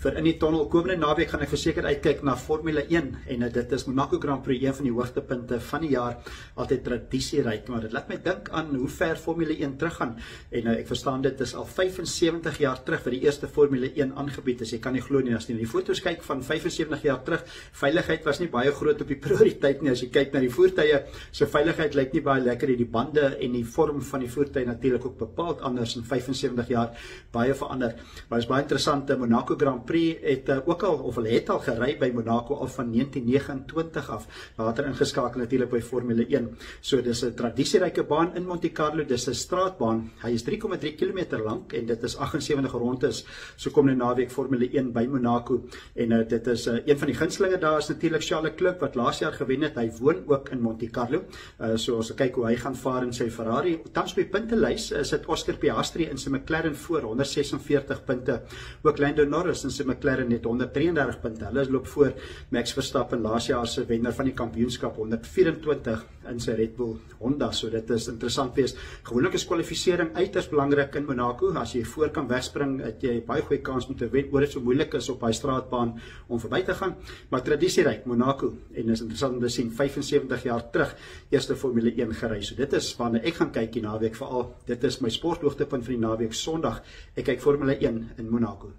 vir in die tunnel. Komende naweek gaan ek verseker uitkyk na Formule 1 en dit is Monaco Grand Prix, een van die hoogtepunte van die jaar, altyd tradisieryk, maar dit laat my dink aan hoe ver Formule 1 teruggaan en ek verstaan dit is al 75 jaar terug vir die eerste Formule 1 aangebied is. Jy kan nie glo nie as jy na die foto's kyk van 75 jaar terug. Veiligheid was nie baie groot op die prioriteit nie. As jy kyk na die voertuie, so veiligheid lyk nie baie lekker nie. Die bande en die vorm van die voertuig natuurlik ook bepaald anders in 75 jaar, baie verander. Maar is baie interessant, Monaco Grand Prix het ook al, of hulle het al gery by Monaco al van 1929 af, later ingeskakel natuurlik by Formule 1. So dis 'n tradisieryke baan in Monte Carlo, dis 'n straatbaan. Hy is 3,3 km lank en dit is 78 rondes. So kom nou naweek Formule 1 by Monaco en dit is een van die gunstelinge daar is natuurlik Charles Leclerc wat laas jaar gewen het. Hy woon ook in Monte Carlo. So ons kyk hoe hy gaan vaar in sy Ferrari. Tans by puntelys is dit Oscar Piastri in sy McLaren voor 146 punte. Ook Lando Norris in sy McLaren het 133 punte. Hulle loop voor Max Verstappen, laas jaar se wenner van die kampioenskap, 124 in sy Red Bull Honda. So dit is interessant wees. Gewoonlik is kwalifisering uiters belangrik in Monaco. As jy voor kan wegspring, het jy baie goeie kans om te wen, oor dit so moeilik is op daai straatbaan om verby te gaan. Maar tradisieryk Monaco en is interessant om te sien 75 jaar terug eerste Formule 1 gery. So dit is waarna ek gaan kyk die naweek veral. Dit is my sporthoogtepunt van die naweek Sondag. Ek kyk Formule 1 in Monaco.